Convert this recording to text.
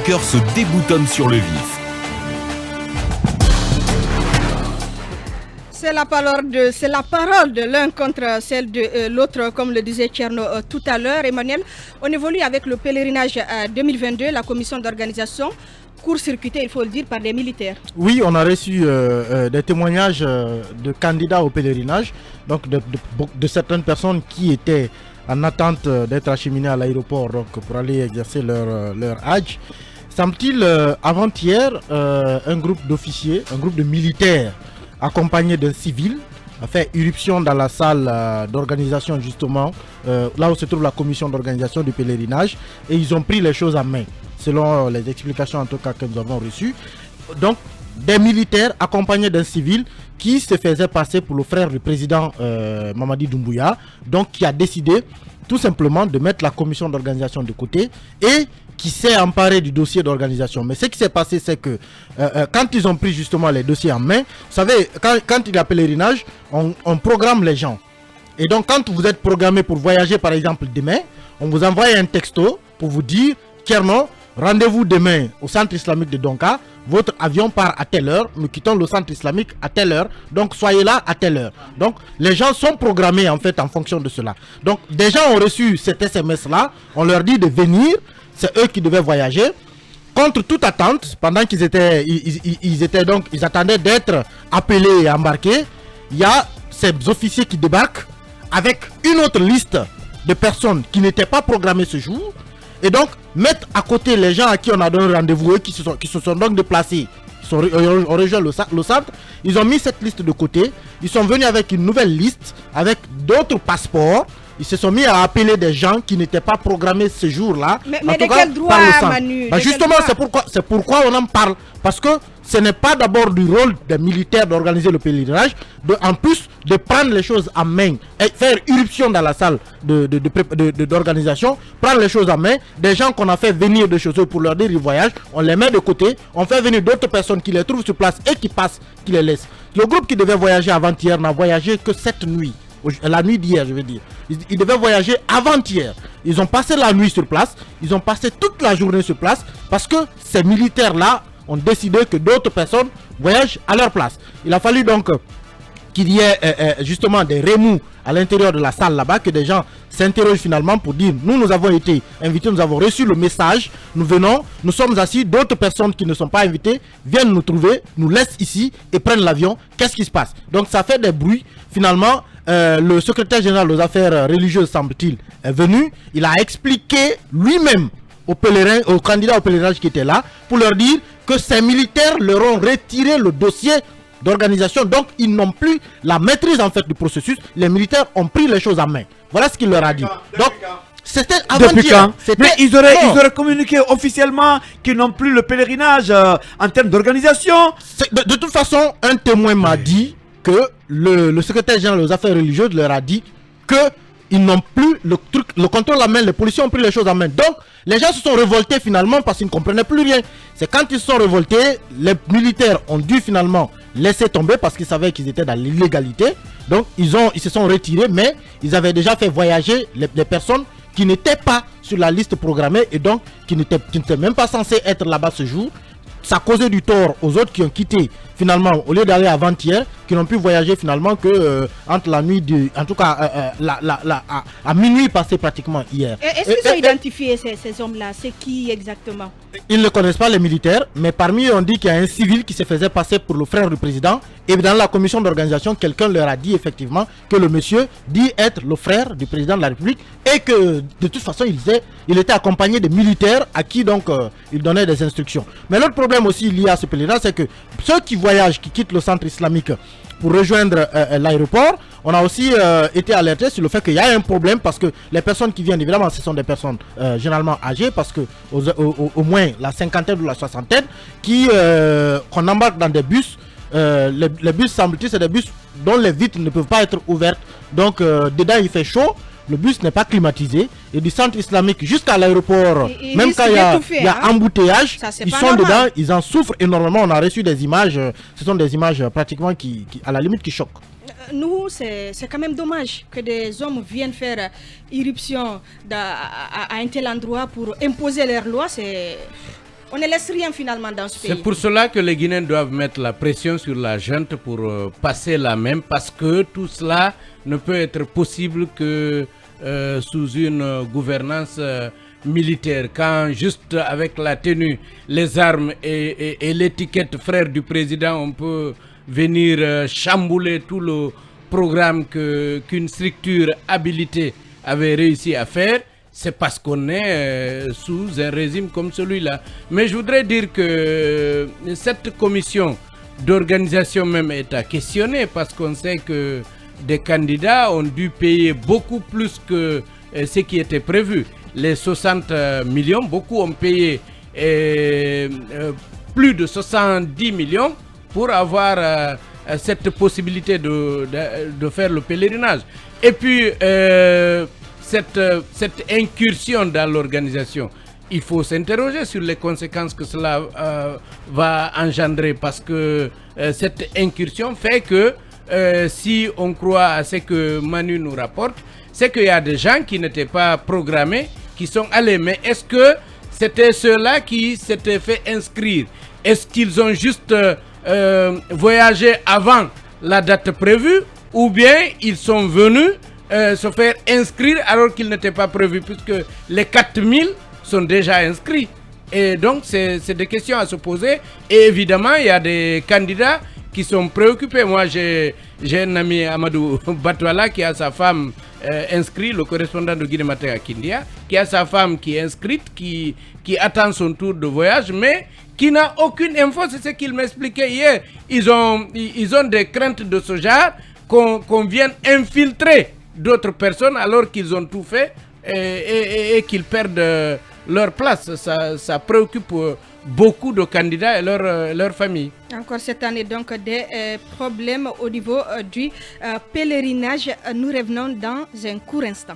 chroniqueurs se déboutonnent sur le vif. C'est la parole de l'un contre celle de l'autre, comme le disait Tcherno tout à l'heure. Emmanuel, on évolue avec le pèlerinage 2022, la commission d'organisation court-circuitée, il faut le dire, par des militaires. Oui, on a reçu des témoignages de candidats au pèlerinage, donc de certaines personnes qui étaient en attente d'être acheminées à l'aéroport pour aller exercer leur Hajj. Semble-t-il, avant-hier, un groupe d'officiers, un groupe de militaires accompagnés d'un civil a fait irruption dans la salle d'organisation, justement, là où se trouve la commission d'organisation du pèlerinage, et ils ont pris les choses en main, selon les explications en tout cas que nous avons reçues. Donc, des militaires accompagnés d'un civil qui se faisait passer pour le frère du président Mamadi Doumbouya, donc qui a décidé tout simplement de mettre la commission d'organisation de côté et qui s'est emparé du dossier d'organisation. Mais ce qui s'est passé, c'est que quand ils ont pris justement les dossiers en main, vous savez, quand il y a pèlerinage, on programme les gens. Et donc quand vous êtes programmé pour voyager par exemple demain, on vous envoie un texto pour vous dire, Tcherno, rendez-vous demain au centre islamique de Donka, votre avion part à telle heure, nous quittons le centre islamique à telle heure, donc soyez là à telle heure. Donc les gens sont programmés en fait en fonction de cela. Donc des gens ont reçu cet SMS là, on leur dit de venir, c'est eux qui devaient voyager. Contre toute attente, pendant qu'ils étaient, ils attendaient d'être appelés et embarqués, il y a ces officiers qui débarquent avec une autre liste de personnes qui n'étaient pas programmées ce jour. Et donc, mettre à côté les gens à qui on a donné rendez-vous, eux qui se sont donc déplacés, ont rejoint le centre, ils ont mis cette liste de côté, ils sont venus avec une nouvelle liste, avec d'autres passeports, ils se sont mis à appeler des gens qui n'étaient pas programmés ce jour-là. Mais de quel droit, Manu? Justement, c'est pourquoi on en parle, parce que ce n'est pas d'abord du rôle des militaires d'organiser le pèlerinage, en plus de prendre les choses en main et faire irruption dans la salle d'organisation, prendre les choses en main, des gens qu'on a fait venir de chez eux pour leur dire ils voyagent, on les met de côté, on fait venir d'autres personnes qui les trouvent sur place et qui passent, qui les laissent. Le groupe qui devait voyager avant-hier n'a voyagé que cette nuit. La nuit d'hier, je veux dire. Ils devaient voyager avant-hier. Ils ont passé la nuit sur place. Ils ont passé toute la journée sur place parce que ces militaires-là ont décidé que d'autres personnes voyagent à leur place. Il a fallu donc qu'il y ait justement des remous à l'intérieur de la salle là-bas, que des gens s'interrogent finalement pour dire nous avons été invités, nous avons reçu le message, nous venons, nous sommes assis, d'autres personnes qui ne sont pas invitées viennent nous trouver, nous laissent ici et prennent l'avion. Qu'est-ce qui se passe? Donc ça fait des bruits. Finalement, le secrétaire général aux affaires religieuses, semble-t-il, est venu. Il a expliqué lui-même aux candidats au pèlerinage qui étaient là pour leur dire que ces militaires leur ont retiré le dossier d'organisation, donc ils n'ont plus la maîtrise en fait du processus. Les militaires ont pris les choses en main. Voilà ce qu'il leur a dit. Donc c'était avant-hier. Mais ils auraient communiqué officiellement qu'ils n'ont plus le pèlerinage en termes d'organisation. De toute façon, un témoin m'a dit que le secrétaire général aux affaires religieuses leur a dit que ils n'ont plus le contrôle en main, les policiers ont pris les choses en main. Donc, les gens se sont révoltés finalement parce qu'ils ne comprenaient plus rien. C'est quand ils se sont révoltés, les militaires ont dû finalement laisser tomber parce qu'ils savaient qu'ils étaient dans l'illégalité. Donc, ils se sont retirés, mais ils avaient déjà fait voyager les personnes qui n'étaient pas sur la liste programmée et donc qui n'étaient même pas censées être là-bas ce jour. Ça causait du tort aux autres qui ont quitté finalement, au lieu d'aller avant-hier, qui n'ont pu voyager finalement que entre la nuit, en tout cas à minuit passé pratiquement hier. Est-ce qu'ils ont identifié ces hommes-là? C'est qui exactement? Ils ne connaissent pas les militaires, mais parmi eux on dit qu'il y a un civil qui se faisait passer pour le frère du président. Et dans la commission d'organisation, quelqu'un leur a dit effectivement que le monsieur dit être le frère du président de la République et que de toute façon il était accompagné de militaires à qui donc il donnait des instructions. Mais l'autre problème aussi lié à ce pèlerinage, c'est que ceux qui voyagent, qui quittent le centre islamique pour rejoindre l'aéroport, on a aussi été alerté sur le fait qu'il y a un problème parce que les personnes qui viennent, évidemment, ce sont des personnes généralement âgées parce que au moins la cinquantaine ou la soixantaine qu'on embarque dans des bus. Les bus, semble-t-il, c'est des bus dont les vitres ne peuvent pas être ouvertes. Donc, dedans, il fait chaud. Le bus n'est pas climatisé. Et du centre islamique jusqu'à l'aéroport, même quand il y a embouteillage, ils sont dedans, ils en souffrent énormément. On a reçu des images, ce sont des images pratiquement qui à la limite qui choquent. Nous, c'est quand même dommage que des hommes viennent faire irruption à un tel endroit pour imposer leurs lois. On ne laisse rien finalement dans ce pays. C'est pour cela que les Guinéens doivent mettre la pression sur la junte pour passer la même, parce que tout cela ne peut être possible que sous une gouvernance militaire. Quand juste avec la tenue, les armes et l'étiquette frère du président, on peut venir chambouler tout le programme qu'une structure habilitée avait réussi à faire, c'est parce qu'on est sous un régime comme celui-là. Mais je voudrais dire que cette commission d'organisation même est à questionner, parce qu'on sait que des candidats ont dû payer beaucoup plus que ce qui était prévu. Les 60 millions, beaucoup ont payé plus de 70 millions pour avoir cette possibilité de faire le pèlerinage. Et puis, cette incursion dans l'organisation, il faut s'interroger sur les conséquences que cela va engendrer, parce que cette incursion fait que si on croit à ce que Manu nous rapporte, c'est qu'il y a des gens qui n'étaient pas programmés, qui sont allés. Mais est-ce que c'était ceux-là qui s'étaient fait inscrire? Est-ce qu'ils ont juste voyagé avant la date prévue, ou bien ils sont venus se faire inscrire alors qu'ils n'étaient pas prévus, puisque les 4000 sont déjà inscrits? Et donc c'est des questions à se poser. Et évidemment, il y a des candidats qui sont préoccupés. Moi, j'ai un ami, Amadou Batouala, qui a sa femme inscrite, le correspondant de Guinée Matin à Kindia, qui a sa femme qui est inscrite, qui attend son tour de voyage, mais qui n'a aucune info. C'est ce qu'il m'expliquait hier. Ils ont des craintes de ce genre, qu'on vienne infiltrer d'autres personnes alors qu'ils ont tout fait et qu'ils perdent leur place. Ça préoccupe beaucoup de candidats et leur famille. Encore cette année, donc, des problèmes au niveau du pèlerinage. Nous revenons dans un court instant.